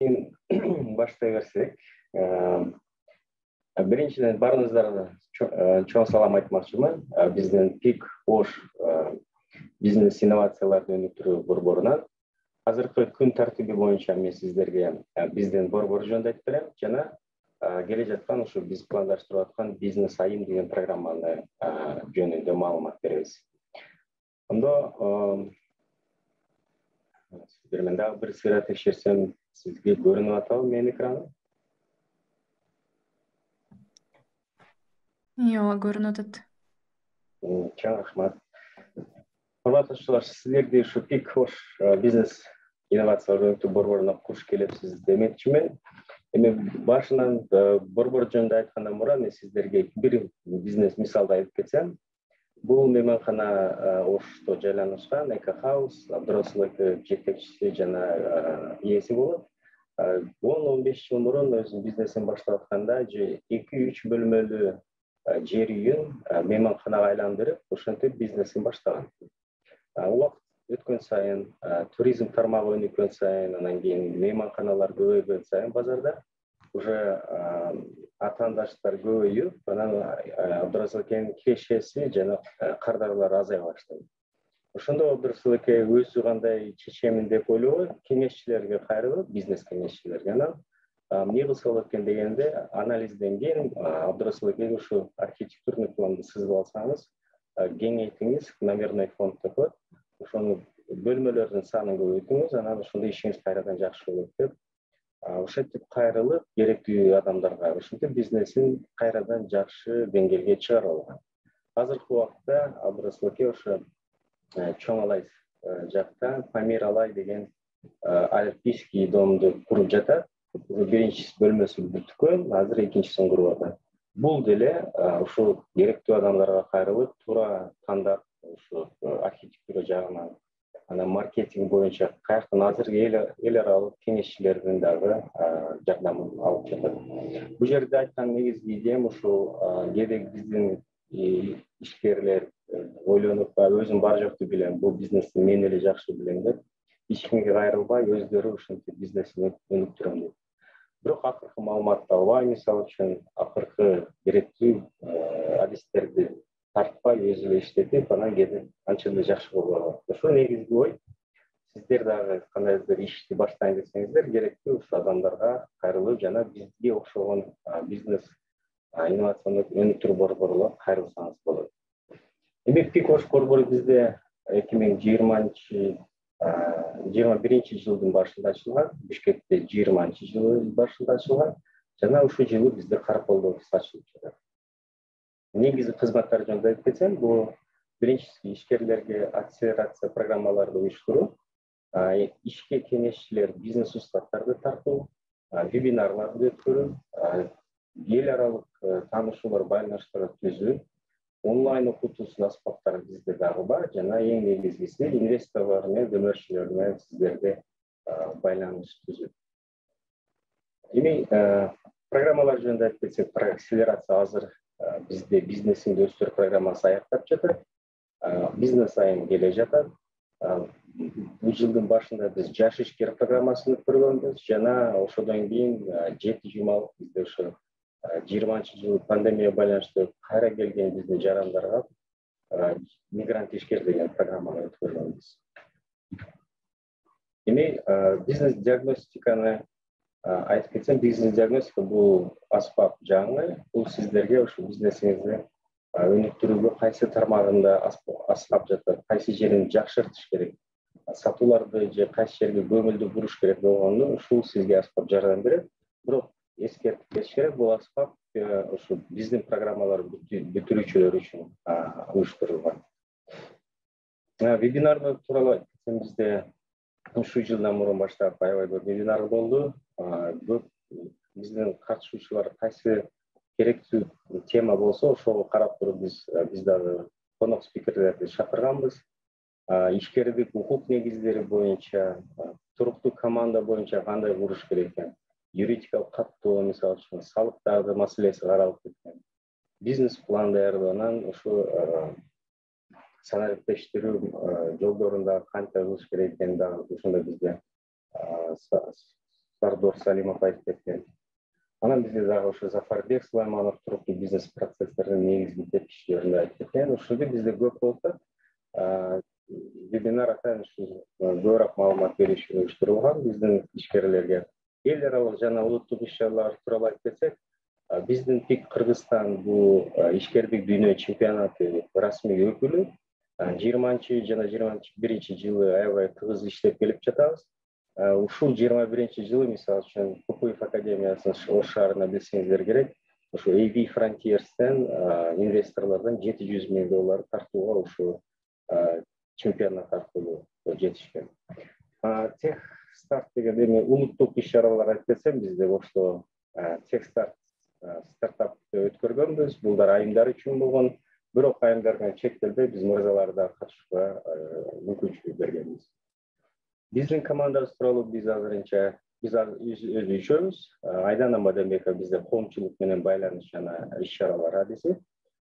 кийин баштай берсек, биринчиден баарыңыздарга чоң салам айтмакчымын. Биздин Пик Ош бизнес инновацияларды өнүктүрүү борборунан азыркы күн тартиби боюнча мен сиздерге биздин борбор жөнүндө айтып берем жана келе жаткан ушу биз пландаштырып аткан бизнес айым деген программаны жөнүндө маалымат беребиз. Ондо мен дагы бир сыйра текшерсем, сизге көрүнүп атабы менин экраным? Ооба, көрүнүп атат. Чоң рахмат. Урматтуучулар, сиздерди ушу Пик Ош бизнес инновациялар өнүктүрүү борборуна куш келипсиз демекчимин. Эми башынан борбор жөнүндө айткандан мурда мен сиздерге бир бизнес мисалды айтып кетсем. Бул мейманкана Ошто жайланышкан Эко Хаус, Абдырасул эке жетекчиси жана ээси болот. 10-15 жыл мурун өзүнүн бизнесин баштап атканда 2-3 бөлмөлүү жер үйүн мейманканага айландырып, ошентип бизнесин баштаган. Убакыт өткөн сайын, туризм тармагы өнүккөн сайын, анан кийин мейманканалар көбөйгөн сайын базарда уже атаандаштар көбөйүп, анан Абдырасул экенин кирешеси жана кардарлары азая баштады. Ошондо Абдырасул эке өзү кандай чечемин деп ойлобой, кеңешчилерге кайрылып, бизнес кеңешчилерге анан эмне кылса болот экен дегенде, анализден кийин Абдырасул экеге ушу архитектурный планды сызып алсаңыз, кеңейтиңиз, номерной фонд деп коет. Ошону бөлмөлөрдүн санын көбөйтүңүз, анан ошондо ишиңиз кайрадан жакшы болот деп ошентип кайрылып, керектүү адамдарга ошентип бизнесин кайрадан жакшы деңгээлге чыгарып алган. Азыркы убакытта Абдырасул эке ошо Чоң Алай жакта Памир Алай деген альпийский домду куруп жатат. Биринчи бөлмөсү бүткөн, азыр экинчисин куруп атат. Бул деле ушул керектүү адамдарга кайрылып, туура тандап, ушу архитектура жагынан, анан маркетинг боюнча каяктан азыр эл аралык кеңешчилердин дагы жардамын алып жатат. Бул жерде айткан негизги идеям ушул кээде биздин ишкерлер ойлонуп, өзүм бар жокту билем, бул бизнести мен эле жакшы билем деп, эч кимге кайрылбай, өздөрү ушинтип бизнесин өнүктүрөм деп. Бирок акыркы маалыматты албай, мисалы үчүн акыркы керектүү адистерди тартпай, өзү эле иштетип, анан кээде анча эле жакшы болбой калат. Ошол негизги ой. Сиздер дагы кандайдыр ишти баштайын десеңиздер, керектүү ушу адамдарга кайрылып жана бизге окшогон бизнес инновациялык өнүктүрүү борборуна кайрылсаңыз болот. Эми Пик Ош борбору бизде 2021 жылдын башында ачылган, Бишкекте 20 жылдын башында ачылган жана ушул жылы бизде Караколдо ачылып жатат. Негизи кызматтар жөнүндө айтып кетсем, бул биринчиси ишкерлерге акселерация программаларды уюштуруу, ишке кеңешчилер, бизнес устаттарды тартуу, вебинарларды өткөрүү, эл аралык таанышуулар, байланыштар түзүү, онлайн окутуусунун аспаптары бизде дагы бар жана эң негизгиси инвесторлор менен, демөөрчүлөр менен сиздерге байланыш түзүү. Эми программалар жөнүндө айтып кетсек, акселерация азыр бизде бизнесинди өстүрүү программасы аяктап жатат. Бизнес айым келе жатат. Бул жылдын башында биз жаш ишкер программасын өткөргөнбүз жана ошодон кийин 7 жумалык бизде ошо 20-жылы пандемия байланыштуу кайра келген биздин жарандарга мигрант ишкер деген программаны өткөргөнбүз. Эми бизнес диагностиканы айтып кетсем, бизнес диагностика бул аспап жаңы, бул сиздерге ошо бизнесиңизди өнүктүрүүгө кайсы тармагында аскап жатат, кайсы жерин жакшыртыш керек, сатууларды же кайсы жерге көңүлдү буруш керек болгону ушул сизге аспап жардам берет. Бирок эскертип кетиш керек, бул аспап ошо биздин программалар бүтүрүүчүлөр үчүн уюштурулган. Вебинарлар тууралуу айтсам, бизде ушул жылдан мурун баштап аябай көп вебинар болду. Көп биздин катышуучулар кайсы керектүү тема болсо, ошого карап туруп биз дагы конок спикерлерди чакырганбыз. Ишкердик укук негиздери боюнча, туруктуу команда боюнча кандай куруш керек экен, юридикалык каттоо, мисалы үчүн салыктардын маселеси каралып кеткен, бизнес план даярдоонан ушу санариптештирүү жолдорунда канча кылыш керек экени дагы ошондо бизде Сардор Салимов айтып кеткен. Анан бизде дагы ошо Зафарбек Сулайманов туруктуу бизнес процесстердин негизги тепкичтерин айтып кеткен. Ушуну бизде көп болуп атат. Вебинар атайын ушу көбүрөөк маалымат бериш үчүн уюштурулган биздин ишкерлерге. Эл аралык жана улуттук иш-чаралар тууралуу айтып кетсек, биздин ПИК Кыргызстан бул ишкердик дүйнө чемпионаты расмий өкүлү. 20 жана 21 жылы аябай тыгыз иштеп келип жатабыз. Ушул 21 жылы мисалы үчүн КПИФ академиясынын Ош шаарына билсеңиздер керек, ошо AV Frontiers'тен инвесторлордон $700 миң тартууга ушу чемпионат аркылуу жетишкен. Тех старт деген эми улуттук иш-чаралар айтып кетсем, бизде ошто тех старт стартап өткөргөнбүз. Булдар айымдар үчүн болгон, бирок айымдардан чектелбей биз мырзаларда катышууга мүмкүнчүлүк бергенбиз. Биздин командабыз тууралуу биз азырынча өзүбүз Айдана Мадамбекова бизде коомчулук менен байланыш жана иш-чаралар адиси,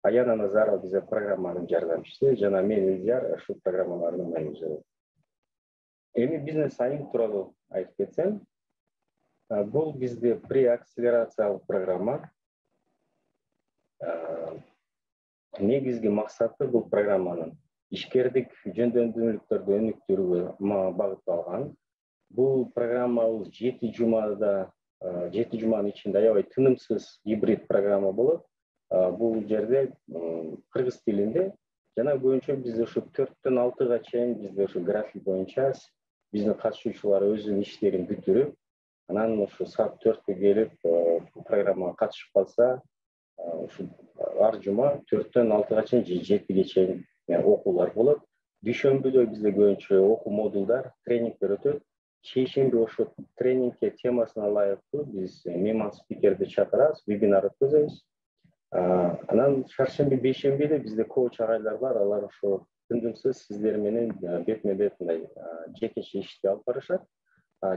Аяна Назарова бизде программанын жардамчысы жана мен Илдияр ушул программалардын менеджери. Эми бизнес айым тууралуу айтып кетсем, бул бизде преакселерациялык программа. Негизги максаты бул программанын ишкердик жөндөмдүүлүктөрдү өнүктүрүүгө багытталган. Бул программа 7 жуманын ичинде аябай тынымсыз гибрид программа болот. Бул жерде кыргыз тилинде жана көбүнчө бизде ушу 4-төн 6-га чейин бизде ушу график боюнча биздин катышуучулар өзүнүн иштерин бүтүрүп, анан ушу саат 4-кө келип программага катышып калса, ушу ар жума 4-төн 6-га чейин же 7-ге чейин окуулар болот. Дүйшөмбүдө бизде көбүнчө окуу модулдар, тренингдер өтөт. Шейшемби ошо тренингке темасына ылайыктуу биз мейман спикерди чакырабыз, вебинар өткөзөбүз. Анан шаршемби, бейшембиде бизде коуч агайлар бар, алар ошо тындымсыз сиздер менен бетме-бет мындай жекече ишти алып барышат.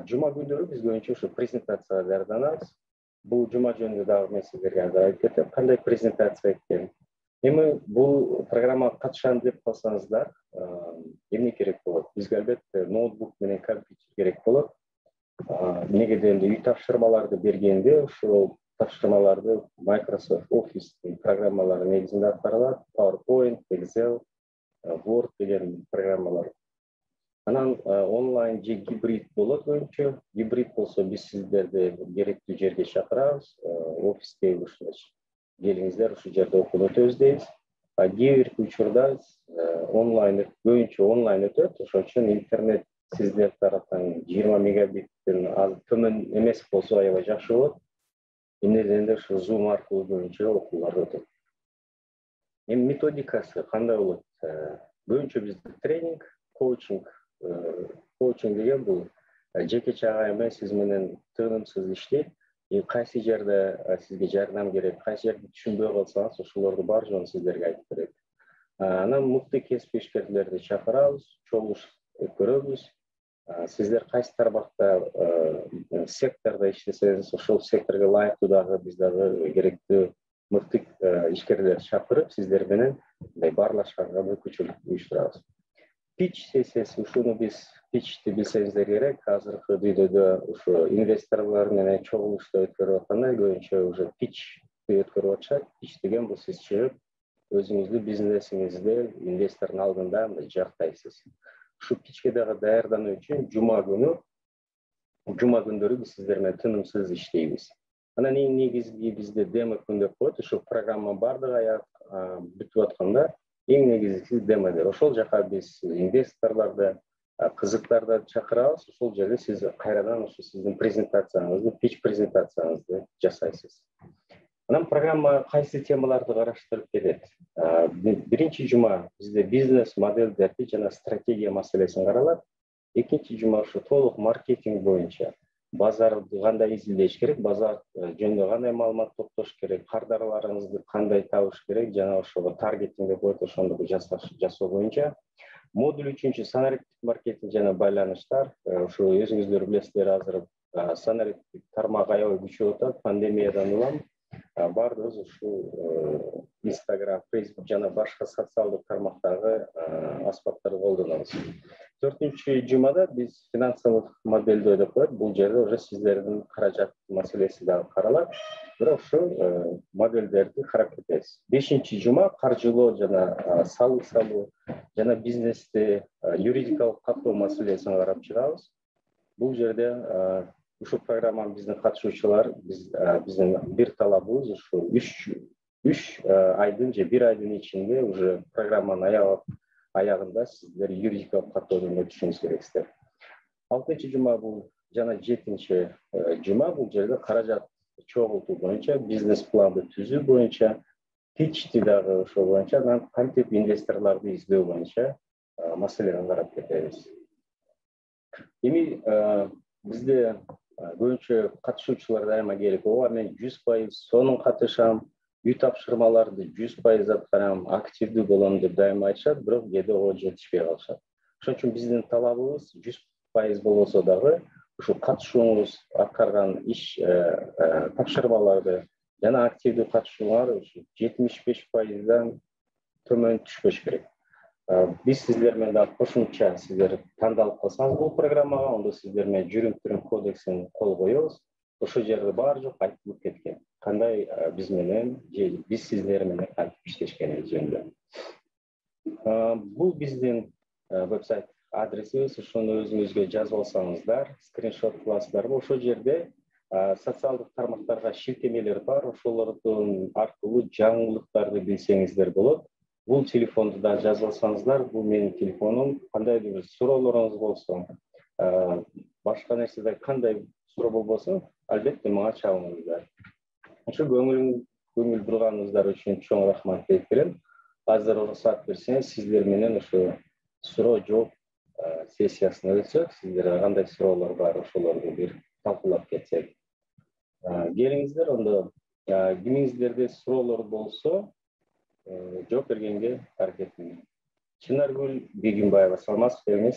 Жума күндөрү биз көбүнчө ошо презентацияга даярданабыз. Бул жума жөнүндө дагы мен сиздерге айтып кетем, кандай презентация экенин. Эми бул программага катышам деп калсаңыздар, эмне керек болот? Бизге албетте ноутбук менен компьютер керек болот. Эмнеге дегенде үй тапшырмаларды бергенде ошол тапшырмаларды Microsoft Office программалары негизинде аткарылат. PowerPoint, Excel, Word деген программалар. Анан онлайн же гибрид болот көбүнчө. Гибрид болсо биз сиздерди керектүү жерге чакырабыз, офиске келиңиздер, ушул жерде окууну өтөбүз дейбиз. Кээ бир учурда онлайн, көбүнчө онлайн өтөт. Ошон үчүн интернет сиздер тараптан 20 мегабиттен аз төмөн эмес болсо аябай жакшы болот. Эмне дегенде ушу Zoom аркылуу көбүнчө окуулар өтөт. Эми методикасы кандай болот? Көбүнчө бизде тренинг, коучинг деген бул жекече агай эмес, сиз менен тынымсыз иштейт. Кайсы жерде сизге жардам керек, кайсы жерде түшүнбөй калсаңыз, ошолорду бар жоон сиздерге айтып берет. Анан мыкты кесип ишкерлерди чакырабыз, чогулуш өткөрөбүз. Сиздер кайсы тармакта секторда иштесеңиз, ошол секторго ылайыктуу дагы биз дагы керектүү мыкты ишкерлерди чакырып, сиздер менен баарлашканга мүмкүнчүлүк уюштурабыз. Pitch сессиясы, ушуну биз pitchти билсеңиздер керек. Азыркы дүйнөдө ушу инвесторлор менен чогулушта өткөрүп атканда көбүнчө уже pitchти өткөрүп атышат. Pitch деген бул сиз чыгып, өзүңүздү бизнесиңизди инвестордун алдында жактайсыз. Ушу pitchке дагы даярдануу үчүн жума күндөрү биз сиздер менен тынымсыз иштейбиз. Анан эң негизги бизде демо күн деп коет. Ушу программа бардыгы аяк бүтүп атканда эң негизгиси демодер. Ошол жака биз инвесторлорду, кызыктарды чакырабыз. Ошол жерде сиз кайрадан ушу сиздин презентацияңызды, pitch презентацияңызды жасайсыз. Анан программа кайсы темаларды караштырып келет? Биринчи жума бизде бизнес модельдерди жана стратегия маселесин каралат. Экинчи жума ушу толук маркетинг боюнча базарды кандай изилдеш керек, базар жөнүндө кандай маалымат топтош керек, кардарларыңызды кандай табыш керек, жана ошого таргетинг деп коет, ошондо жасоо боюнча. Модуль 3 санариптик маркетинг жана байланыштар. Ушу өзүңүздөр билесиздер, азыр санариптик тармак аябай күчөп атат, пандемиядан улам. Бардыгыбыз ушу Instagram, Facebook жана башка социалдык тармактагы аспаптарды колдонобуз. 4-cü jumada biz finansалык модельди ойдоп коет. Бул жерде уже сиздердин каражат маселеси дагы каралат. Бирок ошо модельдерди карап кетебиз. 5-ci жума каржылоо жана салык салуу жана бизнести юридикалык каттоо маселесин карап чыгабыз. Бул жерде ушул программанын биздин катышуучулар биздин бир талабыбыз ушу 3 айдын же 1 айдын ичинде уже программанын аягында сиздер юридикалык каттоодон өтүшүңүз керексиздер. 6-cı жума бул жана 7-ci жума бул жерде каражат чогултуу боюнча, бизнес планды түзүү боюнча, питчти дагы ошол боюнча, анан кантип инвесторлорду издөө боюнча маселени карап кетебиз. Эми бизде көбүнчө катышуучулар дайыма келип, ооба мен 100% сонун катышам, үй тапшырмаларды 100% аткарам, активдүү болом деп дайыма айтышат, бирок кээде ого жетишпей калышат. Ошон үчүн биздин талабыбыз 100% болбосо дагы ушул катышууңуз, аткарган иш тапшырмаларды жана активдүү катышууңар ушу 75%дан төмөн түшпөш керек. Биз сиздер менен дагы кошумча сиздер тандалып калсаңыз бул программага, ондо сиздер менен жүрүм-турум кодексин кол коебуз. Ошол жерде баары жок айтылып кеткен. Кандай биз менен же биз сиздер менен кантип иштешкенибиз жөнүндө. Бул биздин вебсайт адресибиз, ошону өзүңүзгө жазып алсаңыздар, скриншот кыласыздарбы? Ошол жерде социалдык тармактарга шилтемелер бар, ошолордун аркылуу жаңылыктарды билсеңиздер болот. Бул телефонду да жазып алсаңыздар, бул менин телефонум. Кандайдыр бир суроолоруңуз болсо, башка нерседе кандай суроо болбосун, албетте мага чалыңыздар. Ошо көңүл бурганыңыздар үчүн чоң рахмат деп берем. Азыр уруксат берсеңиз, сиздер менен ошо суроо жооп сессиясына өтсөк, сиздерге кандай суроолор бар, ошолорду бир талкуулап кетсек. Келиңиздер, ондо кимиңиздерде суроолор болсо, жооп бергенге аракеттенем. Чынаргүл Бегимбаева, саламатсызбы?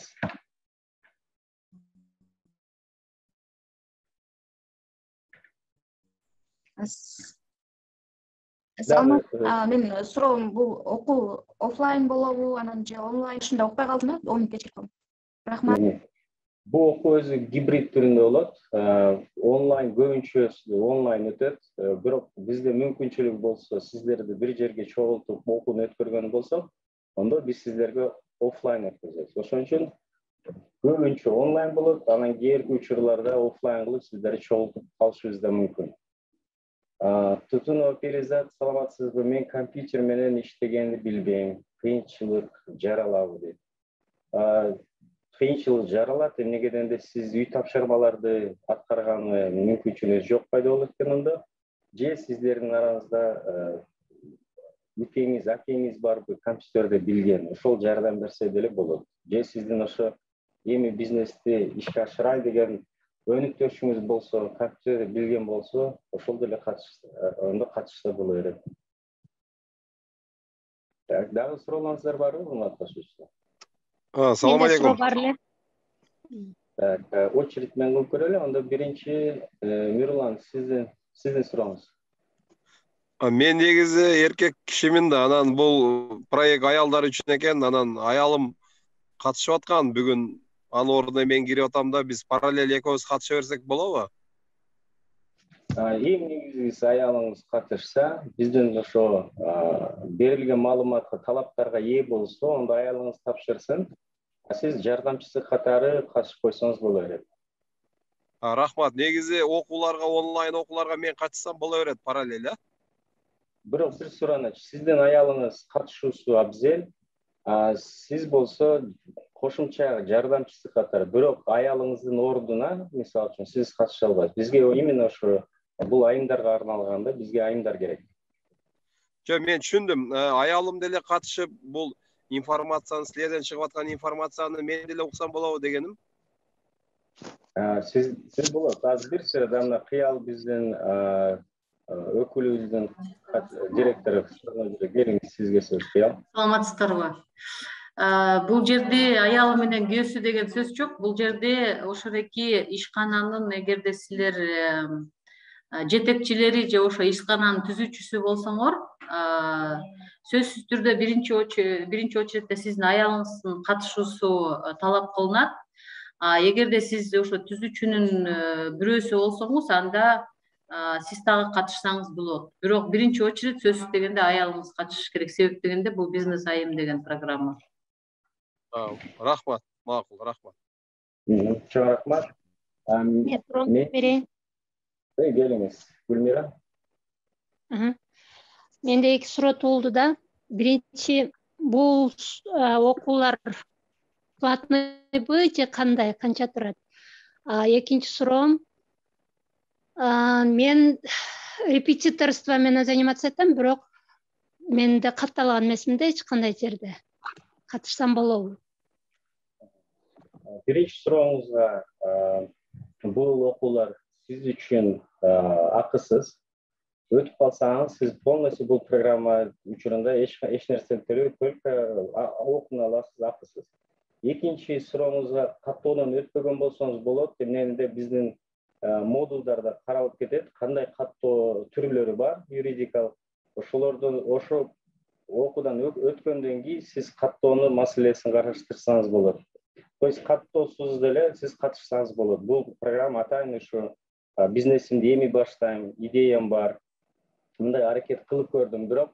Саламат, мен суроом бул окуу офлайн болобу, анан же онлайн ушунда укпай калдым, оны кечирим. Рахмат. Бул окуу өзү гибрид түрүндө болот. Онлайн көбүнчө онлайн өтөт. Бирок бизде мүмкүнчүлүк болсо, сиздерди бир жерге чогултуп окууну өткөргөн болсок, ондо биз сиздерге офлайн өткөзөбүз. Ошон үчүн көбүнчө онлайн болот, анан кээинки учурларда офлайн кылып сиздерди чогултуп калышыбыз да мүмкүн. Тутунова Перизат, саламатсызбы? Мен компьютер менен иштегенди билбейм. Кыйынчылык жаралабы дейт. Кыйынчылык жаралат, эмнеге дегенде сиз үй тапшырмаларды аткарганы мүмкүнчүлүгүнүз жок пайда болот экен ондо. Же сиздердин араңызда үкеңиз, акеңиз барбы компьютерди билген, ошол жардам берсе деле болот. Же сиздин ошо эми бизнести ишке ашырайын деген өнүктөшүңүз болсо, компьютерди билген болсо, ошол деле катышса боло берет. Дагы суроолоруңуздар барбы, урматташуучулар? Салам алейкум. Очередь мен кылып көрөлү. Анда биринчи Мирлан, сиздин сурооңуз. Мен негизи эркек кишимин да, анан бул проект аялдар үчүн экен, анан аялым катышып аткан бүгүн. Анын ордуна мен кирип атам да, биз параллель экөөбүз катыша берсек болобу? Эң негизгиси аялыңыз катышса, биздин ошо берилген маалыматка, талаптарга ээ болсо, ондо аялыңыз тапшырсын. Сиз жардамчысы катары катышып койсоңуз боло берет. Рахмат. Негизи окууларга, онлайн окууларга мен катышсам боло берет параллель, Бирок бир сурооночу, сиздин аялыңыз катышуусу абзел, сиз болсо кошумча жардамчысы катары. Бирок аялыңыздын ордуна, мисалы үчүн, сиз катыша албайсыз. Бизге именно ошо бул айымдарга арналганда бизге айымдар керек. Жок, мен түшүндүм. Аялым деле катышып, бул информацияны, силерден чыгып аткан информацияны мен деле уксам болобу дегеним. Сиз болот. Азыр бир сырда мына Кыял биздин өкүлүбүздүн директору келиңиз, сизге сөз. Кыял. Саламатсыздарбы? Бул жерде аялы менен күйөөсү деген сөз жок. Бул жерде ошондойки ишкананын эгерде силер жетекчилери же ошо ишкананын түзүүчүсү болсоңор, сөзсүз түрдө биринчи очередте сиздин аялыңыздын катышуусу талап кылынат. Эгерде сиз ошо түзүүчүнүн бирөөсү болсоңуз, анда сиз дагы катышсаңыз болот. Бирок биринчи очеред сөзсүз дегенде аялыңыз катышыш керек. Себеп дегенде бул бизнес айым деген программа. Рахмат, макул, рахмат. Чоң рахмат. Мен сурооңду берейин. Келиңиz, Гүлмира. Менде 2 суроо туулду да. Биринчи, бул окуулар платныйбы же кандай, канча турат? Экинчи суроом, мен репетиторство менен заниматься этем, бирок менде катталган эмесмин да эч кандай жерде. Катышсам болобу? Биринчи сурооңузга, бул окуулар сиз үчүн акысыз. Өтүп калсаңыз, сиз полностью бул программа учурунда эч нерсе төлөбөй, только окуна аласыз, акысыз. Экинчи сурооңузга, каттоодон өтпөгөн болсоңуз болот. Эмнегенде биздин модулдарда каралып кетет, кандай каттоо түрлөрү бар, юридикалык. Ошо окуудан өткөндөн кийин сиз каттоонун маселесин караштырсаңыз болот. То есть каттоосуз деле сиз катышсаңыз болот. Бул программа атайын ушу бизнесимди эми баштайм, идеям бар. Мындай аракет кылып көрдүм, бирок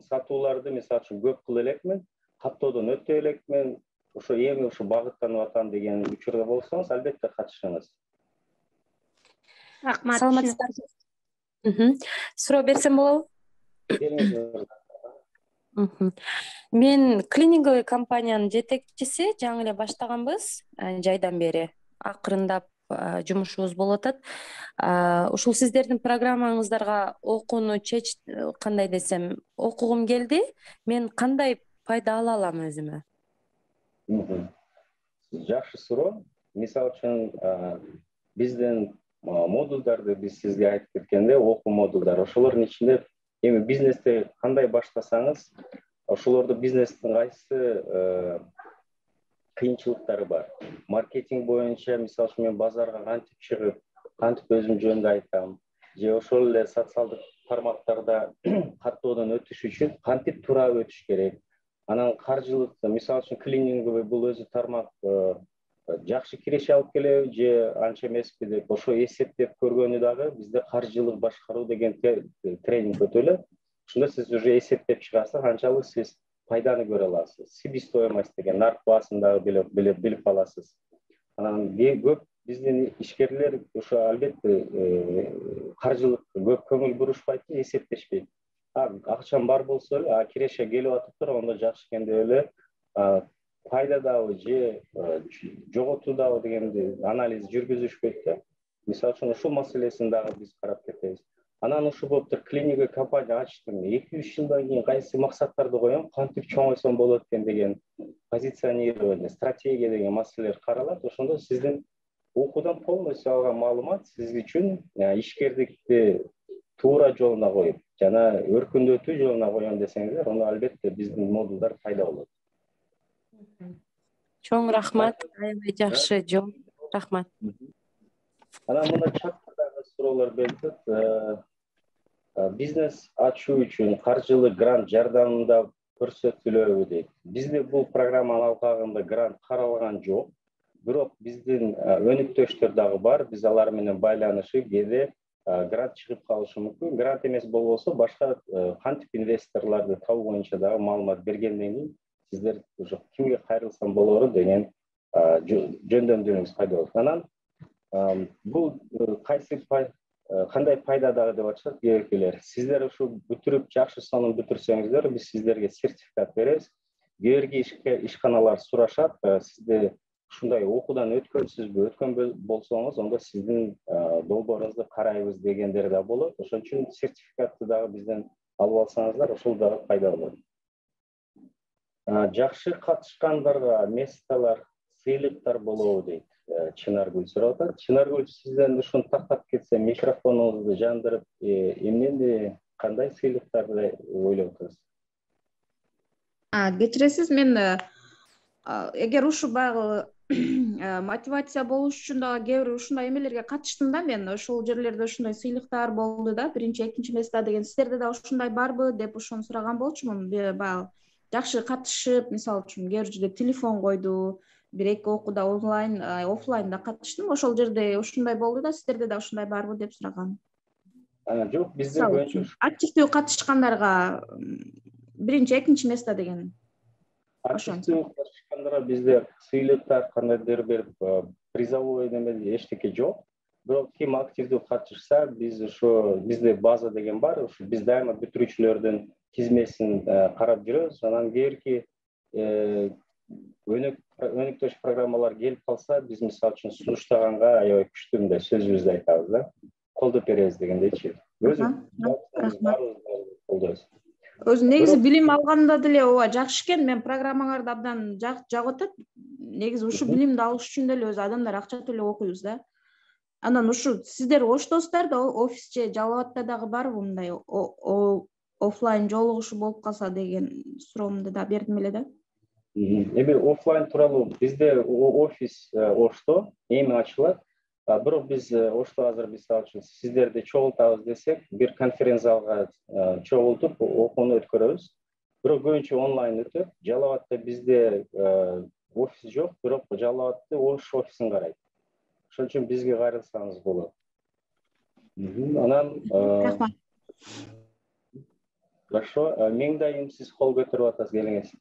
сатууларды мисалы үчүн көп кыла элекмин, каттоодон өтө элекмин, ошо эми ушу багыттанып атам деген учурда болсоңуз, албетте катышыңыз. Рахмат. Саламатсыздарбы? Суроо берсем болобу? Мен клининговый компаниянын жетекчиси, жаңы эле баштаганбыз, жайдан бери акырындап жумушубуз болуп атат. Ушул сиздердин программаңыздарга окууну кандай десем, окугум келди. Мен кандай пайда ала алам өзүмө? Жакшы суроо. Мисалы үчүн биздин модулдарды биз сизге айтып кеткенде, окуу модулдары, ошолордун ичинде эми бизнесте кандай баштасаңыз, ошолорду бизнестин кайсы кыйынчылыктары бар. Маркетинг боюнча, мисалы үчүн мен базарга кантип чыгып, кантип өзүм жөнүндө айтам, же ошол эле социалдык тармактарда каттоодон өтүш үчүн кантип туура өтүш керек. Анан каржылык, мисалы үчүн клининговый бул өзү тармак жакшы киреше алып келеби же анча эмеспи деп ошо эсептеп көргөнү дагы бизде каржылык башкаруу деген тренинг өтөлөт. Ошондо сиз уже эсептеп чыгасыз, канчалык сиз пайданы көрө аласыз. Себестоимость деген нарк баасын дагы билип аласыз. Анан көп биздин ишкерлер ошо албетте каржылык көп көңүл бурушпайт, эсептешпейт. Акчам бар болсо эле, киреше келип атыптыр, ондо жакшы экен деп эле пайда дабы же жоготуу дабы дегенди анализ жүргүзүшпөйт да. Мисалы үчүн ушул маселесин дагы биз карап кетебиз. Анан ушул болуптур, клиника компания ачтым. 2-3 жылдан кийин кайсы максаттарды коем, кантип чоңойсом болот экен деген позиционирование, стратегия деген маселелер каралат. Ошондо сиздин окуудан полностью алган маалымат сиз үчүн ишкердикти туура жолуна коюп, жана өркүндөтүү жолуна коем десеңиздер, анда албетте биздин модулдар пайда болот. Чоң рахмат, аябай жакшы жол. Рахмат. Анан мына чаттагы суроолор берилет. Бизнес ачуу үчүн каржылык грант жардамында көрсөтүлөбү дейт. Бизде бул программанын алкагында грант каралган жок. Бирок биздин өнүктөштөр дагы бар. Биз алар менен байланышып, кээде грант чыгып калышы мүмкүн. Грант эмес болбосо башка кантип инвесторлорду табуу боюнча дагы маалымат бергенден кийин сиздер уже кимге кайрылсам болору деген жөндөмдөрүңүз пайда болот. Анан бул кандай пайда дагы деп атышат кээбиркилер. Сиздер ушу бүтүрүп жакшы сонун бүтүрсөңүздөр, биз сиздерге сертификат беребиз. Кээбирки ишканалар сурашат, сизде ушундай окуудан өткөнсүзбү? Өткөн болсоңуз, ондо сиздин долбооруңузду карайбыз дегендер да болот. Ошон үчүн сертификатты дагы бизден алып алсаңыздар, ошол дагы пайда болот. Жакшы катышкандарга месталар, сыйлыктар болобу дейт. Чынаргүл сурап атат. Чынаргүл, сизден ушуну тактап кетсем, микрофонуңузду жандырып, эмнени кандай сыйлыктарды ойлоп атасыз? Кечиресиз, мен эгер ушу баягы мотивация болуш үчүн дагы кээ бир ушундай эмелерге катыштым да мен. Ошол жерлерде ушундай сыйлыктар болду да, биринчи, экинчи места деген. Сиздерде да ушундай барбы деп ошону сураган болчумун. Баягы жакшы катышып, мисалы үчүн кээ бир жерде телефон койду, бир эки окууда онлайн, офлайнда катыштым. Ошол жерде ушундай болду да, сиздерде да ушундай барбы деп сураган. Жок, бизде көбүнчө активдүү катышкандарга биринчи, экинчи места деген. активдүү катышкандарга бизде сыйлыктар кандайдыр бир призовой неме эчтеке жок. Бирок ким активдүү катышса, биз ошо бизде база деген бар, ошо биз дайыма бүтүрүүчүлөрдүн тизмесин карап жүрөбүз. Анан кээбирки өнөктөш программалар келип калса, биз мисалы үчүн сунуштаганга аябай күчтүү мындай сөзүбүздү айтабыз да. Колдоп беребиз дегендейчи. Өзү негизи билим алганда деле ооба жакшы экен. Мен программаңарды абдан жагып атат. Негизи ушу билимди алыш үчүн деле өзү адамдар акча төлөп окуйбуз да. Анан ушу сиздер оштосуздар да, офис же Жалал Абадта дагы барбы мындай офлайн жолугушуу болуп калса деген суроомду да бердим эле да. Эми офлайн тууралуу бизде офис Ошто эми ачылат. Бирок биз Ошто азыр мисалы үчүн сиздерди чогултабыз десек, бир конференц-залга чогултуп окууну өткөрөбүз. Бирок көбүнчө онлайн өтөт. Жалал Абадта бизде офис жок, бирок Жалал Абадты Ош офисин карайт. Ошон үчүн бизге кайрылсаңыз болот. Анан Хорошо, мен дайым сиз кол көтөрүп атасыз, келиңиз.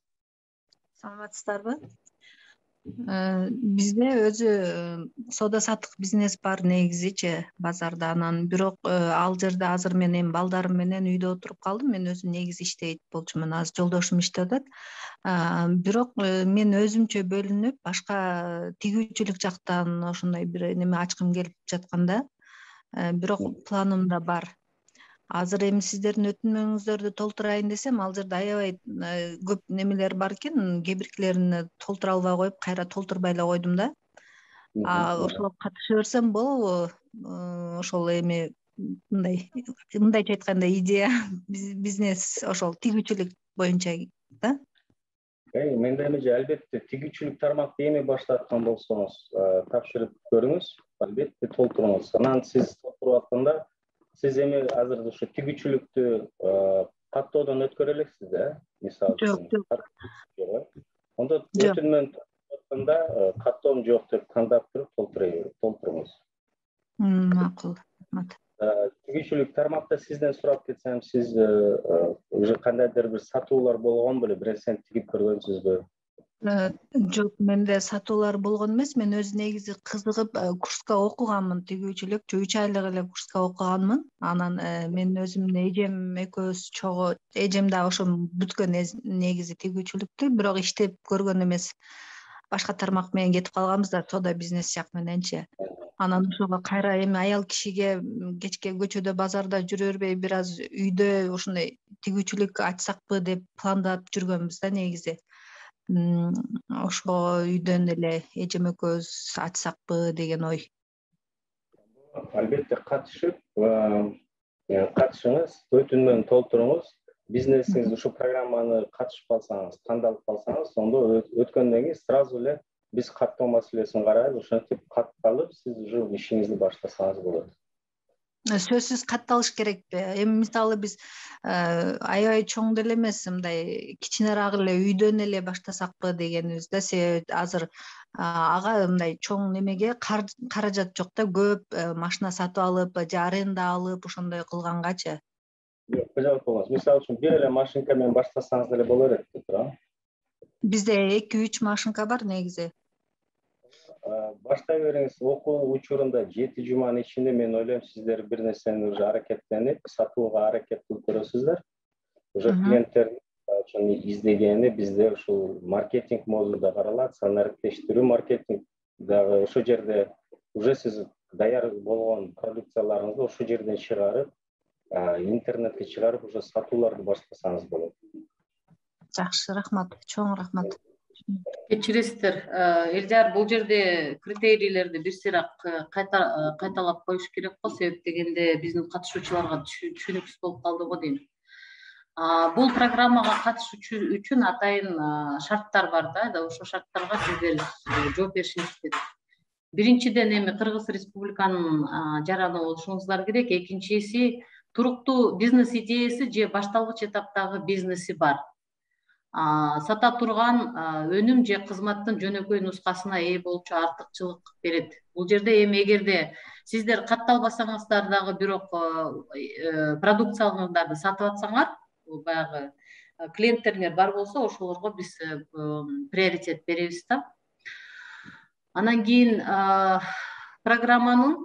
Саламатсыздарбы? Бизде өзү соода саттык бизнес бар негизичи базарда. Анан бирок ал жерде азыр мен эми балдарым менен үйдө отуруп калдым. Мен өзүм негизи иштейт болчумун. Азыр жолдошум иштеп атат. Бирок мен өзүмчө бөлүнүп, башка тигүүчүлүк жактан ошондой бир неме ачкым келип жатканда. Бирок планым да бар. Азыр эми сиздердин өтүнмөңүздөрдү толтурайын десем, ал жерде аябай көп немелер бар экен. Кээ биркилерин толтура албай коюп, кайра толтурбай эле койдум да. Ошого катыша берсем болобу? Ошол эми мындайча айтканда идея бизнес ошол тигүүчүлүк боюнча да. Менде эми албетте тигүүчүлүк тармакты эми баштаткан болсоңуз, тапшырып көрүңүз, албетте толтуруңуз. Анан сиз толтуруп атканда сиз эми азыр ошо тигүүчүлүктү каттоодон өткөрө элексиз да? Мисалы үчүн. Жок. Ондо өтүнмөн атканда каттоом жок деп тандап туруп толтуруңуз. Макул. Тигүүчүлүк тармакта сизден сурап кетсем, сиз уже кандайдыр бир сатуулар болгон беле, бир нерсени тигип көргөнсүзбү? Жок, менде сатуулар болгон эмес. Мен өзү негизи кызыгып курска окуганмын, тигүүчүлүк. 3 айлык эле курска окуганмын. Анан мен өзүмдүн эжем экөөбүз чогуу, эжем да ошо бүткөн негизи тигүүчүлүктү, бирок иштеп көргөн эмес. Башка тармак менен кетип калганбыз да, соода бизнес жак мененчи. Анан ошого кайра эми аял кишиге кечке көчөдө базарда жүрө бербей, бир аз үйдө ошондой тигүүчүлүк ачсакпы деп пландап жүргөнбүз да негизи. Ошо үйдөн эле эжем экөөбүз ачсакпы деген ой. Албетте катышыңыз, өтүнмөнү толтуруңуз. Бизнесиңиз ушу программаны катышып калсаңыз, тандалып калсаңыз, ондо өткөндөн кийин сразу эле биз каттоо маселесин карайбыз. Ошентип катталып, сиз уже ишиңизди баштасаңыз болот. Сөзсүз катталыш керек. Эми мисалы биз аябай чоң деле эмес, мындай кичинерээк эле үйдөн эле баштасакпы дегенибиз да. Себеби азыр ага мындай чоң немеге каражат жок да, көп машина сатып алып же аренда алып ошондой кылгангачы. Жок, кыжалып болгонсуз. Мисалы үчүн бир эле машинка менен баштасаңыз деле боло берет деп турам. Бизде 2-3 машинка бар негизи. Баштай бериңиз. Окуу учурунда 7 жуманын ичинде мен ойлойм, сиздер бир нерсени уже аракеттенип, сатууга аракет кылып көрөсүздөр. Уже клиенттердин үчүн издегени бизде ушул маркетинг модулда каралат, санариктештирүү маркетинг дагы ошол жерде уже сиз даяр болгон продукцияларыңызды ошол жерден чыгарып, интернетке чыгарып, уже сатууларды баштасаңыз болот. Жакшы, рахмат, чоң рахмат. Кечиресиздер, Элжар, бул жерде критерийлерди бир сыйраак кайталап коюш керек го, себеп дегенде биздин катышуучуларга түшүнүксүз болуп калды го дейм. Бул программага катышуу үчүн атайын шарттар бар да, ошол шарттарга сиздер жооп беришиңиз керек. Биринчиден эми Кыргыз Республиканын жараны болушуңуздар керек. Экинчиси туруктуу бизнес идеясы же башталгыч этаптагы бизнеси бар. Сата турган өнүм же кызматтын жөнөкөй нускасына ээ болчу артыкчылык берет. Бул жерде эми эгерде сиздер катталбасаңыздар дагы бирок продукцияларыңыздарды сатып атсаңар, баягы клиенттериңер бар болсо, ошолорго биз приоритет беребиз да. Анан кийин программанын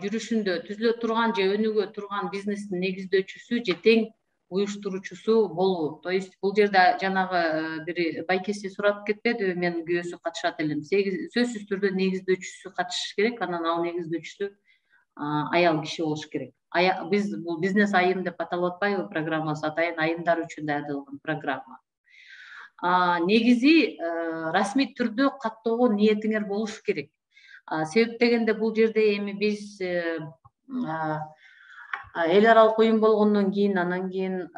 жүрүшүндө түзүлө турган же өнүгө турган бизнестин негиздөөчүсү же тең уюштуруучусу болуу. То есть бул жерде жанагы бир байкеси сурап кетпедиби, мен күйөөсү катышат элем. Сөзсүз түрдө негиздөөчүсү катышыш керек, анан ал негиздөөчүсү аял киши болуш керек. Биз бул бизнес айым деп аталып атпайбы программасы, атайын айымдар үчүн даярдалган программа. Негизи расмий түрдө каттоого ниетиңер болуш керек. Себеп дегенде бул жерде эми биз эл аралык уюм болгондон кийин, анан кийин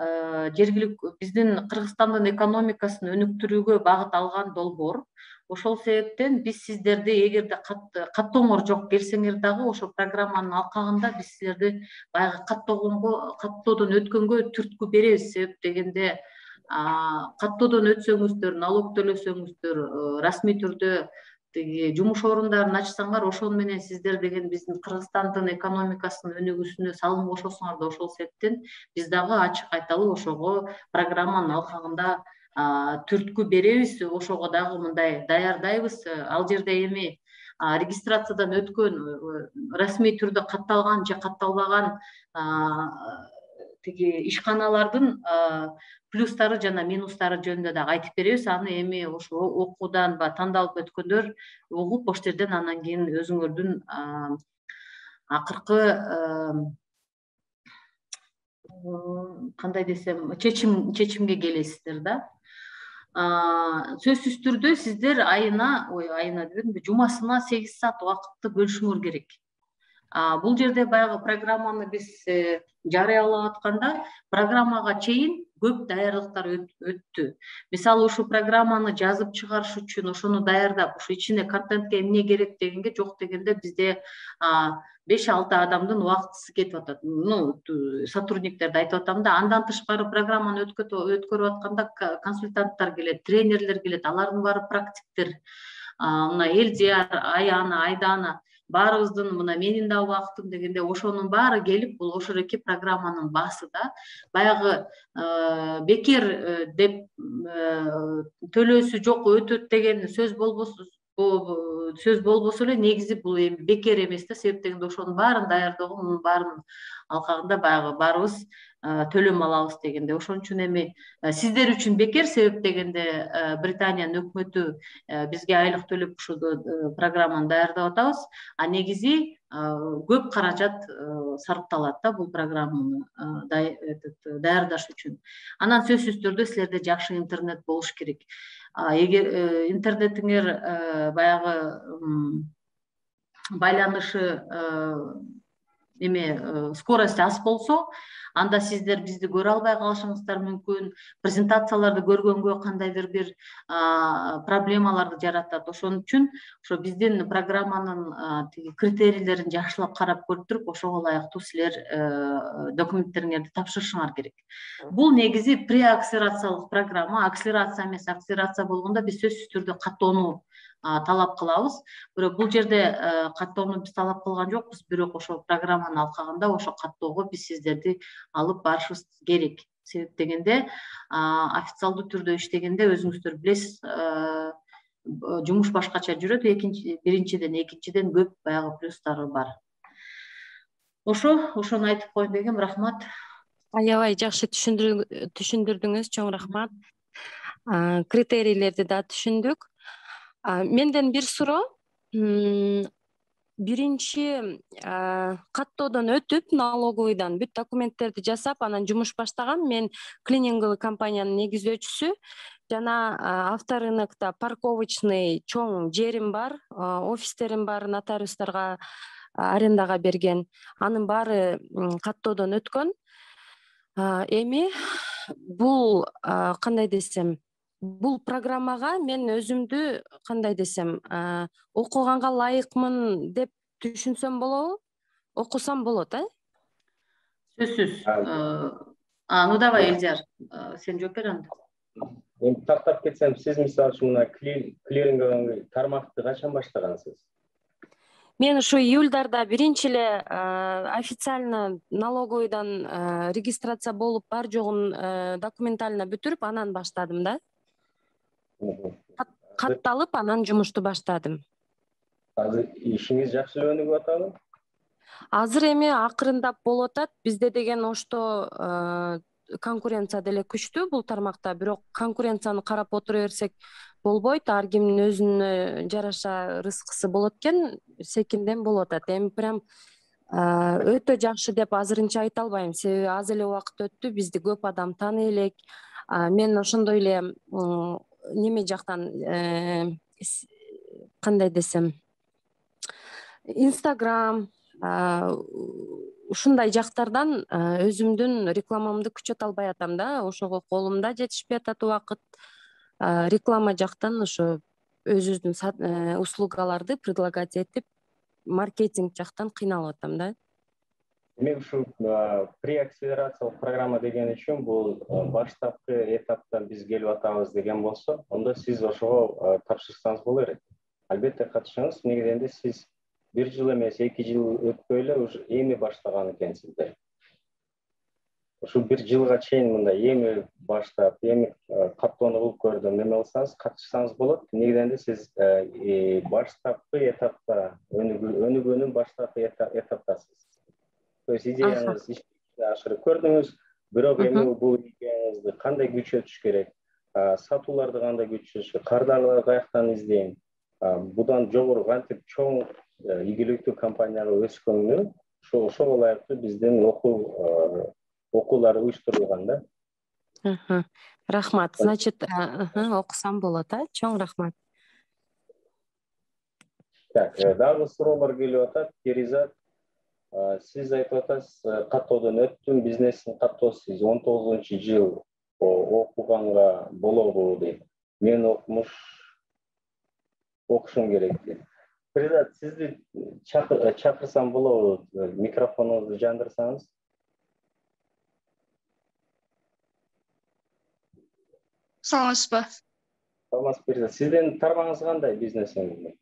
жергиликтүү биздин Кыргызстандын экономикасын өнүктүрүүгө багыт алган долбоор. Ошол себептен биз сиздерди эгерде каттооңор жок келсеңер дагы ошол программанын алкагында биз силерди баягы каттоодон өткөнгө түрткү беребиз. Себеп дегенде каттоодон өтсөңүздөр, налог төлөсөңүздөр, расмий түрдө жумуш орундарын ачсаңар, ошол менен сиздер деген биздин Кыргызстандын экономикасынын өнүгүүсүнө салым кошосуңар да, ошол себептен биз дагы ачык айталы ошого программанын алкагында түрткү беребиз. Ошого дагы мындай даярдайбыз. Ал жерде эми регистрациядан өткөн, расмий түрдө катталган же катталбаган ишканалардын плюстары жана минустары жөнүндө дагы айтып беребиз. Аны эми ошо окуудан тандалып өткөндөр угуп, ошол жерден анан кийин өзүңөрдүн акыркы кандай десем чечимге келесиздер да. Сөзсүз түрдө сиздер айына дебедимби, жумасына 8 саат убакытты бөлүшүңөр керек. Бул жерде баягы программаны биз жарыялап атканда программага чейин көп даярдыктар өттү. Мисалы ушу программаны жазып чыгарыш үчүн ошону даярдап, ушу ичине контентке эмне керек дегенге жок дегенде бизде 5-6 адамдын убактысы кетип атат. Сотрудниктерди айтып атам да, андан тышкары программаны өткөрүп атканда консультанттар келет, тренерлер келет, алардын баары практиктер. Мына Элдияр, Аяна, Айдана баарыбыздын мына менин да убактым дегенде ошонун баары келип, бул ошол эки программанын баасы да. Баягы бекер деп төлөөсү жок өтөт деген сөз болбосо эле, негизи бул эми бекер эмес да. Себеп дегенде ошонун баарын даярдоого, мунун баарынын алкагында баягы баарыбыз төлөм алабыз дегенде. Ошон үчүн эми сиздер үчүн бекер, себеп дегенде Британиянын өкмөтү бизге айлык төлөп ушул программаны даярдап атабыз. Негизи көп каражат сарпталат да бул программаны даярдаш үчүн. Анан сөзсүз түрдө силерде жакшы интернет болуш керек. Эгер интернетиңер баягы байланышы скорости аз болсо, анда сиздер бизди көрө албай калышыңыздар мүмкүн, презентацияларды көргөнгө кандайдыр бир проблемаларды жаратат. Ошон үчүн ошо биздин программанын критерийлерин жакшылап карап көрүп туруп, ошого ылайыктуу силер документтериңерди тапшырышыңар керек. Бул негизи преакселерациялык программа, акселерация эмес. Акселерация болгондо биз сөзсүз түрдө каттоону талап кылабыз. Бирок бул жерде каттоону биз талап кылган жокпуз, бирок ошол программанын алкагында ошо каттоого биз сиздерди алып барышыбыз керек. Себеп дегенде официалдуу түрдө иштегенде өзүңүздөр билесиз, жумуш башкача жүрөт. Биринчиден, экинчиден көп баягы плюстары бар. Ошону айтып коеюн дегем. Рахмат. Аябай жакшы түшүндүрдүңүз, чоң рахмат. Критерийлерди да түшүндүк. Менден бир суроо. Биринчи каттоодон өтүп, налоговыйдан бүт документтерди жасап, анан жумуш баштаган мен клининговый компаниянын негиздөөчүсү. Жана авторынокто парковочный чоң жерим бар, офистерим бар, нотариустарга арендага берген. Анын баары каттоодон өткөн. Эми бул кандай десем, бул программага мен өзүмдү кандай десем, окуганга ылайыкмын деп түшүнсөм болобу? Окусам болот, Сөзсүз. Ну давай, Элдияр, сен жооп бер анда. Эми тактап кетсем, сиз мисалы үчүн мына клиринг тармакты качан баштагансыз? Мен ушу июльдарда биринчи эле официально налоговыйдан регистрация болуп бар жогун документально бүтүрүп анан баштадым да. Катталып анан жумушту баштадым. Азыр ишиңиз жакшы өнүгүп атабы? Азыр эми акырындап болуп атат. Бизде деген ошто конкуренция деле күчтүү бул тармакта, бирок конкуренцияны карап отура берсек болбойт. Ар кимдин өзүнө жараша рызкысы болот экен, секинден болуп атат. Эми прям өтө жакшы деп азырынча айта албайм, себеби аз эле убакыт өттү, бизди көп адам тааный элек. Мен ошондой эле неме жактан кандай десем, Instagram ушундай жактардан өзүмдүн рекламамды күчөтө албай атам да, ошого колумда жетишпей атат убакыт. Реклама жактан ошо өзүбүздүн услугаларды предлагать этип, маркетинг жактан кыйналып атам да. Демек ушу преакселерациялык программа деген үчүн бул баштапкы этаптан биз келип атабыз деген болсо, ондо сиз ошого тапшырсаңыз болор элек. Албетте катышыңыз, негизинде сиз 1 жыл эмес, 2 жыл өтпөй эле уже эми баштаган экенсиздер. Ушу 1 жылга чейин мындай эми баштап, эми каттоону кылып көрдүм, неме кылсаңыз, катышсаңыз болот. Негизинде сиз баштапкы этапта, өнүгүүнүн баштапкы этаптасыз. То есть идеяңыз ишке ашырып көрдүңүз, бирок эми бул идеяңызды кандай күчөтүш керек, сатууларды кандай күчөтүш керек, кардарларды каяктан издейм, будан жогору кантип чоң ийгиликтүү компанияга өскөнгө ошого ылайыктуу биздин окуулар уюштурулган да. Рахмат. Значит, окусам болот, чоң рахмат. Так, дагы суроолор келип атат. Перизат, сиз айтып атасыз, каттоодон өттүм, бизнестин каттоосу 19-жыл окуганга болобу дейт. Мен окушум керек дейт. Перизат, сизди чакырсам болобу? Микрофонуңузду жандырсаңыз. Саламатсызбы? Саламатсыз, Перизат. Сиздин тармагыңыз кандай бизнесиңизде?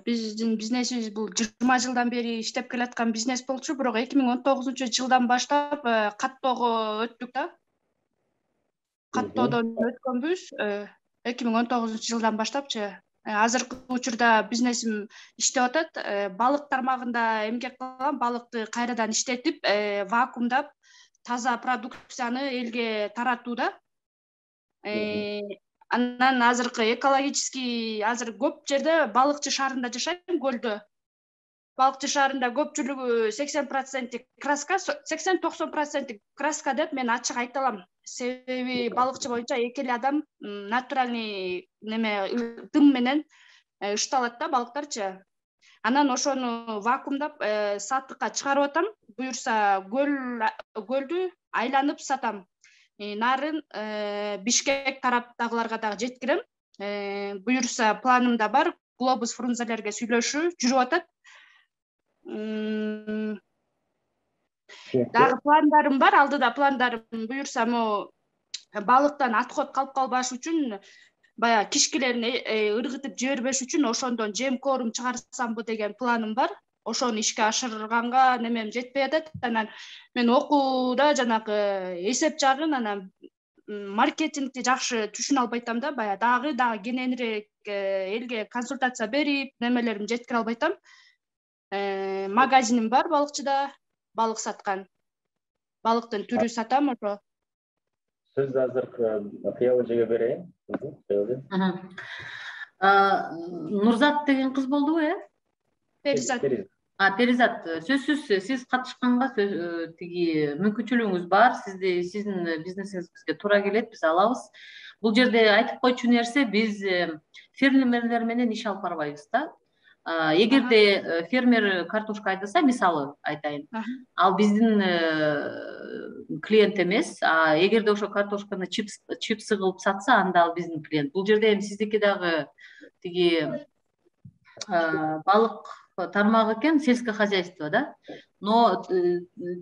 Биздин бизнесибиз бул 20 жылдан бери иштеп келаткан бизнес болчу, бирок 2019-жылдан баштап каттоого өттүк да. Каттоодон өткөнбүз 2019-жылдан баштапчы. Азыркы учурда бизнесим иштеп атат. Балык тармагында эмгек кылгам, балыкты кайрадан иштетип, вакуумдап, таза продукцияны элге таратууда. Анан азыркы экологический, азыр көп жерде балыкчы шаарында жашайм, көлдө. Балыкчы шаарында көпчүлүгү 80% краска, 80-90% краска деп мен ачык айта алам. Себеби балыкчы боюнча эки эле адам натуральный неме дым менен ышталат да балыктарчы. Анан ошону вакуумдап сатыкка чыгарып атам. Буюрса көлдү айланып сатам. Нарын Бишкек тараптагыларга дагы жеткирем. Буюрса планымда бар, глобус фрунзелерге сүйлөшүү жүрүп атат. Дагы пландарым бар, алдыда пландарым. Буюрса балыктан отход калып калбаш үчүн, баягы кишкилерин ыргытып жибербеш үчүн ошондон жем корум чыгарсамбы деген планым бар. Ошону ишке ашырганга немем жетпей атат. Анан мен окууда жанагы эсеп жагын, анан маркетингди жакшы түшүнө албай атам да, баягы дагы кененирээк элге консультация берип, немелерим жеткире албай атам. Магазиним бар балыкчыда, балык саткан. Балыктын түрү сатам ошо. Сөз азыр кыялыжыга берейин. Нурзат деген кыз болдубу, Перизат. Перизат, сөзсүз сиз катышканга тиги мүмкүнчүлүгүңүз бар, сиздин бизнесиңиз бизге туура келет, биз алабыз. Бул жерде айтып койчу нерсе, биз фермерлер менен иш алып барбайбыз да. Эгерде фермер картошка айдаса, мисалы айтайын, ал биздин клиент эмес. Эгерде ошо картошканы чипсы кылып сатса, анда ал биздин клиент. Бул жерде эми сиздики дагы тиги балык тармагы экен, сельское хозяйство, да. Но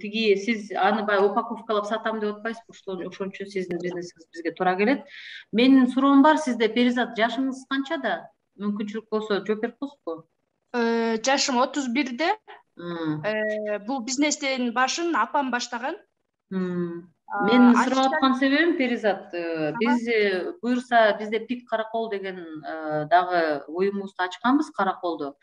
тиги сиз аны баягы упаковкалап сатам деп атпайсызбы, ошон үчүн сиздин бизнесиңиз бизге туура келет. Менин суроом бар сизде, Перизат, жашыңыз канчада? Мүмкүнчүлүк болсо жооп берип коесузбу? Жашым 31-де. Бул бизнестин башын апам баштаган. Мен сурап аткан себебим, Перизат, биз буюрса бизде Пик Каракол деген дагы уюмубузду ачканбыз, Караколду.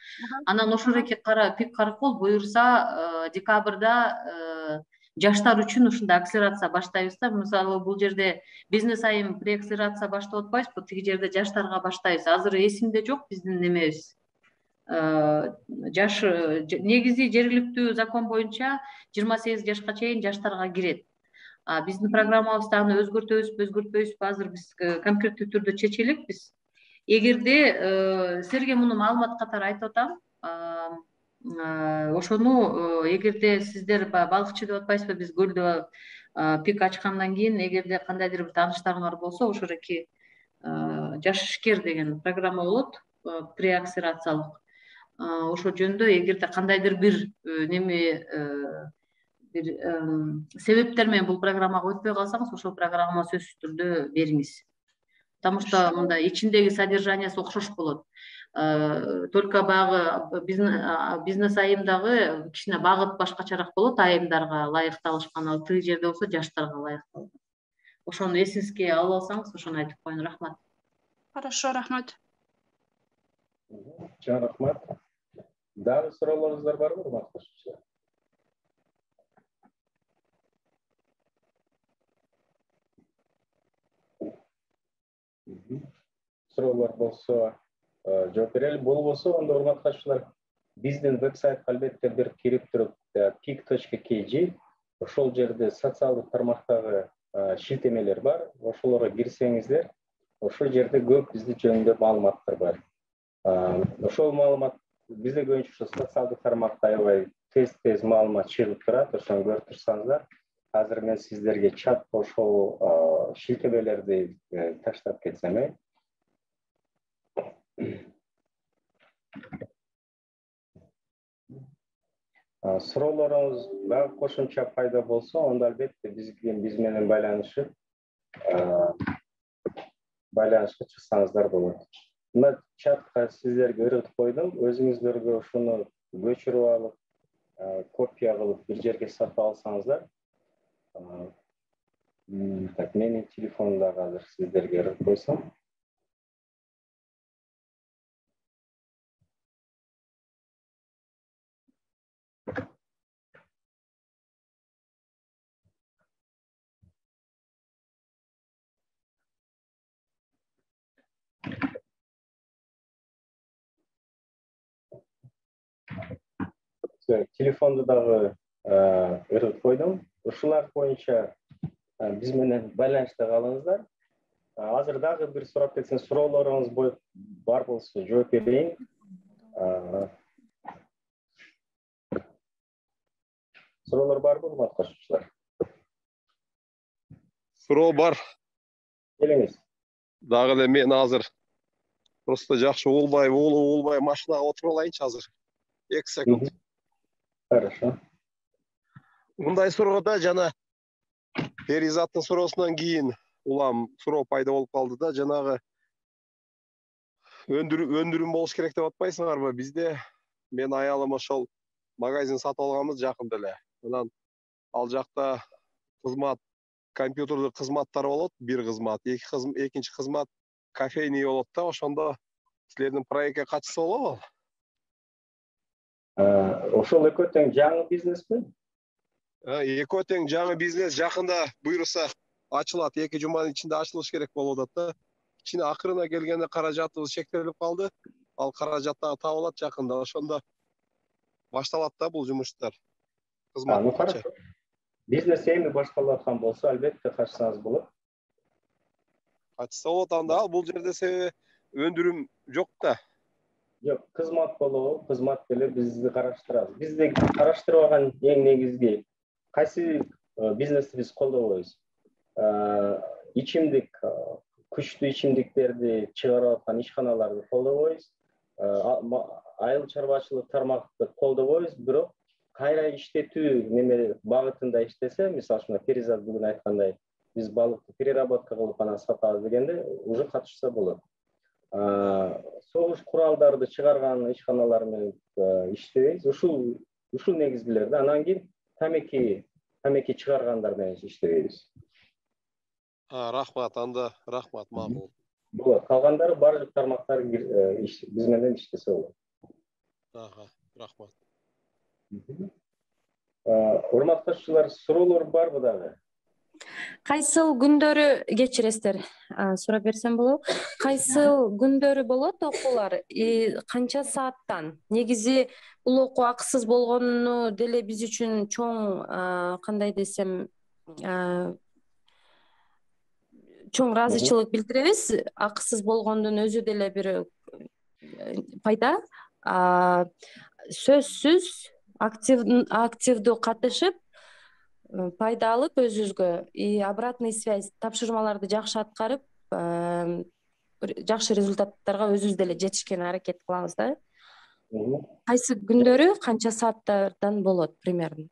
Анан ошондойки Пик Каракол буюрса декабрда жаштар үчүн ушундай акселерация баштайбыз да. Мисалы бул жерде бизнес айым преакселерация баштап атпайбызбы, тиги жерде жаштарга баштайбыз. Азыр эсимде жок биздин немебиз. Жаш негизи жергиликтүү закон боюнча 28 жашка чейин жаштарга кирет. Биздин программабызды аны өзгөртпөйбүзбү, азыр биз конкреттүү түрдө чече элекпиз. Эгерде силерге муну маалымат катары айтып атам, ошону эгерде сиздер балыкчы деп атпайсызбы, биз көлдө пик ачкандан кийин эгерде кандайдыр бир тааныштарыңар болсо, ошореки жаш ишкер деген программа болот, преакселерациялык. Ошол жөнүндө эгерде кандайдыр бир неме бир себептер менен бул программага өтпөй калсаңыз, ошол программа сөзсүз түрдө бериңиз. Потому что мында ичиндеги содержаниясы окшош болот. Только баягы бизнес айымдагы кичине багыт башкачараак болот, айымдарга ылайыкталышкан, ал тиги жерде болсо жаштарга ылайыкталган. Ошону эсиңизге алып алсаңыз, ошону айтып коеюн. Рахмат. Хорошо, рахмат. Рахмат. Дагы суроолоруңуздар барбы, урматтуу катышуучулар? Суроолор болсо жооп берели, болбосо анда урматтуу катышуучулар, биздин вебсайтка албетте бир кирип туруп pic.kg, ошол жерде социалдык тармактагы шилтемелер бар, ошолорго кирсеңиздер, ошол жерде көп бизди жөнүндө маалыматтар бар. Ошол маалымат бизде көбүнчө социалдык тармакта аябай тез маалымат чыгып турат, ошону көрүп турсаңыздар. Азыр мен сиздерге чатка ошол шилтемелерди таштап кетсем. Суроолоруңуз дагы кошумча пайда болсо, анда албетте биз менен байланышып чыксаңыздар болот. Мына чатка сиздерге ыргытып койдум, өзүңүздөргө ушуну көчүрүп алып, копия кылып бир жерге сатып алсаңыздар. Так, менин телефонумдагы азыр сиздерге ыргытып койсом. Телефонду дагы ыргытып койдум. Ушулар боюнча биз менен байланышта калыңыздар. Азыр дагы бир сурап кетсең, суроолоруңуз бар болсо жооп берейин. Суроолор барбы, урматтуу катышуучулар? Суроо бар. Келиңиз. Дагы эле мен азыр просто жакшы уулбай машинага отуруп алайынчы азыр. 2 секунд. Хорошо. Мындай суроодо жана Перизаттын суроосунан кийин улам суроо пайда болуп калды да, жанагы өндүрүм болуш керек деп атпайсыңарбы? Бизде мен аялым ошол магазин сатып алганбыз жакында эле. Анан ал жакта кызмат, компьютердик кызматтар болот, бир кызмат, экинчи кызмат кофейный болот да, ошондо силердин проектке катышса болобу? Ошол экөө тең жаңы бизнеспи? Экөө тең жаңы бизнес, жакында буйруса ачылат, 2 жуманын ичинде ачылыш керек болуп атат да. Кичине акырына келгенде каражатыбыз чектелип калды. Ал каражат дагы табылат жакында, ошондо башталат да бул жумуштар. Кызмат. Бизнес эми башталып аткан болсо, албетте катышсаңыз болот. Катышса болот анда, бул жерде себеби өндүрүм жок да. Жок, кызмат болобу, кызмат деле бизди караштырабыз. Бизди караштырып алган эң негизги кайсы бизнести биз колдобойбуз? Ичимдик, күчтүү ичимдиктерди чыгарып аткан ишканаларды колдобойбуз. Айыл чарбачылык тармакты колдобойбуз, бирок кайра иштетүү неме багытында иштесе, мисалы үчүн Перизат бүгүн айткандай, биз балыкты переработка кылып анан сатабыз дегенде уже катышса болот. Согуш куралдарды чыгарган ишканалар менен иштебейбиз. Ушул негизгилерди. Анан кийин тамеки чыгаргандар менен иштебейбиз. Рахмат, анда рахмат, макул. Болот. Калгандары баардык тармактар биз менен иштесе болот. Рахмат. Урматтуу катышуучулар, суроолор барбы дагы? Кайсыл күндөрү кечиресиздер, сурап берсем болобу? Кайсыл күндөрү болот окуулар? Канча сааттан? Негизи бул окуу акысыз болгону деле биз үчүн чоң, кандай десем, чоң ыраазычылык билдиребиз. Акысыз болгондун өзү деле бир пайда. Сөзсүз активдүү катышып, пайда алып өзүбүзгө обратный связь, тапшырмаларды жакшы аткарып, жакшы результаттарга өзүбүз деле жетишкени аракет кылабыз да. Кайсы күндөрү канча сааттардан болот примерно?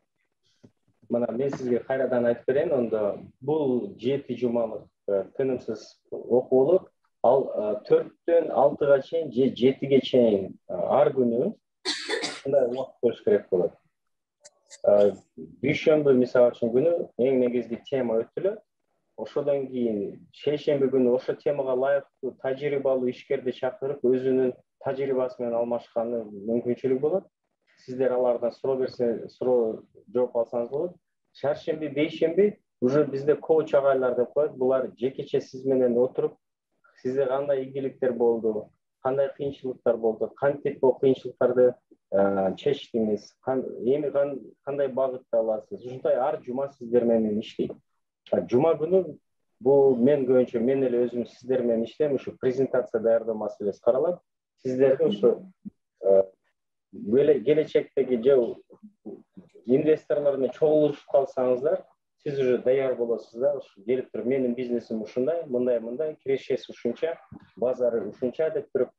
Мына мен сизге кайрадан айтып берейин, ондо бул 7 жумалык тынымсыз окуу болот. Ал 4-төн 6-га чейин же 7-ге чейин ар күнү ушундай убакыт болуш керек болот. Дүйшөмбү мисалы үчүн күнү эң негизги тема өтүлөт. Ошодон кийин шейшемби күнү ошо темага ылайыктуу тажрыйбалуу ишкерди чакырып, өзүнүн тажрыйбасы менен алмашканы мүмкүнчүлүк болот. Сиздер алардан суроо жооп алсаңыз болот. Чаршемби, бейшемби уже бизде коуч агайлар деп коет. Булар жекече сиз менен отуруп, сизде кандай ийгиликтер болду, кандай кыйынчылыктар болду, кантип бул кыйынчылыктарды чечтиңиз, эми кандай багытта аласыз. Ушундай ар жума сиздер менен иштейт. Жума күнү бул мен көбүнчө мен эле өзүм сиздер менен иштейм, ушу презентация даярдоо маселеси каралат. Сиздерди ушу келечектеги же инвесторлор менен чогулушуп калсаңыздар, сиз уже даяр болосуз да. Ушу келип туруп менин бизнесим ушундай, мындай, кирешеси ушунча, базары ушунча деп туруп,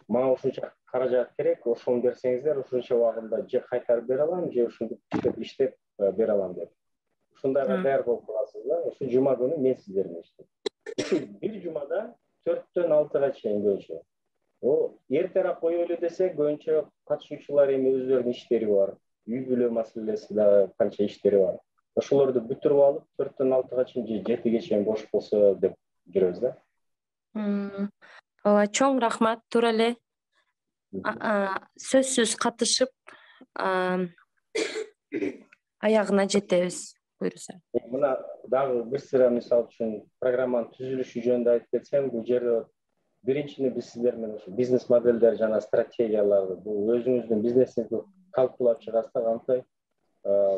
мага ушунча каражат керек, ошону берсеңиздер, ушунча убагында же кайтарып бере алам, же ушинтип иштеп бере алам деп. Ушундайга даяр болуп каласыз да. Ушу жума күнү мен сиздер менен иштейм. Ушу бир жумада 4-төн 6-га чейин көбүнчө. Эртерээк коелу десе, көбүнчө катышуучулар эми өздөрүнүн иштери бар. Үй бүлө маселеси да канча иштери бар. Ошолорду бүтүрүп алып, 4-төн 6-га чейин же 7-ге чейин бош болсо деп жүрөбүз да. Ооба, чоң рахмат. Туура эле. Сөзсүз катышып, аягына жетебиз, буюрса. Мына дагы бир сыра мисалы үчүн программанын түзүлүшү жөнүндө айтып кетсем, бул жерде биринчиден биз сиздер менен бизнес модельдер жана стратегияларды, бул өзүңүздүн бизнесиңизди калкулап чыгасыз да, кантип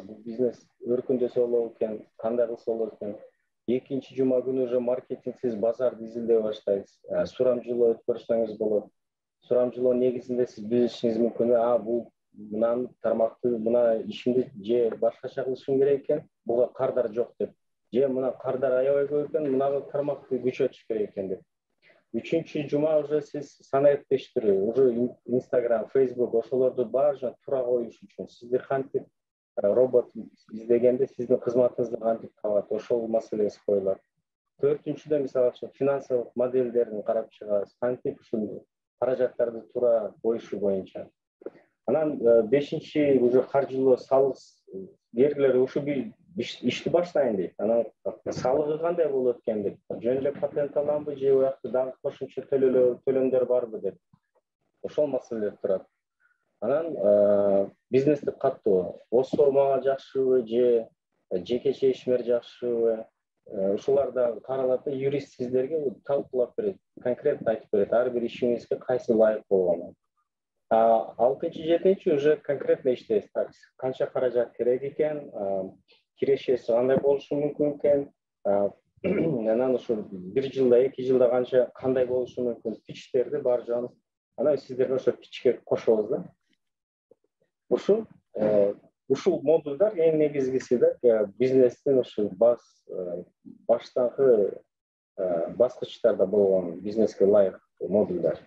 бул бизнес өркүндөсө болот экен, кандай кылса болот экен. Экинчи жума күнү уже маркетингсиз базарды изилдей баштайсыз. Сурамжылоо өткөрсөңүз болот. Сурамжылоо негизинде сиз билишиңиз мүмкүн, бул мына тармакты, мына ишимди же башкача кылышым керек экен, буга кардар жок деп. Же мына кардар аябай көп экен, мына тармакты күчөтүш керек экен деп. Үчүнчү жума уже сиз санариптештирүү, уже Instagram, Facebook ошолорду баарын туура коюш үчүн сизди кантип робот издегенде сиздин кызматыңызды кантип табат, ошол маселеси коюлат. Төртүнчүдөн мисалы үчүн финансылык модельдерин карап чыгабыз, кантип ушул каражаттарды туура коюшу боюнча. Анан бешинчи уже каржылоо, салык бергилер ушу ишти баштайын дейт. Анан салыгы кандай болот экен деп, жөн эле патент аламбы же уякта дагы кошумча төлөмдөр барбы деп. Ошол маселелер турат. Анан бизнести каттоо, ОСО мага жакшыбы же жекече ишмер жакшыбы, ушулар да каралат да, юрист сиздерге талкуулап берет, конкретно айтып берет, ар бир ишиңизге кайсы ылайык болгонун. 6-7 уже конкретно иштейбиз. Канча каражат керек экен, кирешеси кандай болушу мүмкүн экен, анан ушу 1 жылда, 2 жылда кандай болушу мүмкүн, пичтерди бар жоон Анан сиздер ошо кичке кошобуз да. Ушул модулдар эң негизгиси да бизнестин ушул баштагы баскычтарда болгон бизнеске ылайык модулдар.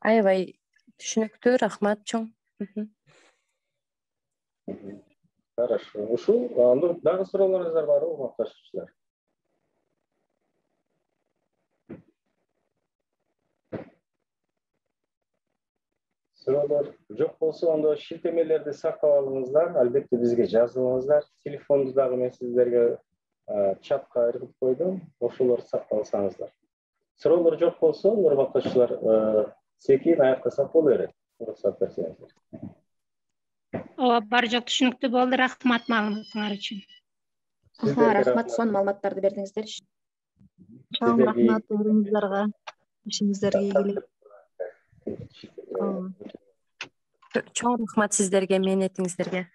Аябай түшүнүктүү, рахмат чоң. Хорошо. Ушул дагы суроолоруңуздар барбы, урматташчылар? Суроолор жок болсо, анда шилтемелерди сактап алыңыздар, албетте бизге жазылыңыздар. Телефонду дагы мен сиздерге чатка ыргып койдум, ошолорду сактап алсаңыздар. Суроолор жок болсо, урматташчылар, секин аяктасак боло берет. Уруксат берсеңиздер. Ооба, бар жок түшүнүктүү болду. Рахмат маалыматыңар үчүн. Рахмат, сонун маалыматтарды бердиңиздер. Чоң рахмат өзүңүздарга. Ишиңиздерге ийгилик. Чоң рахмат сиздерге, мээнетиңиздерге.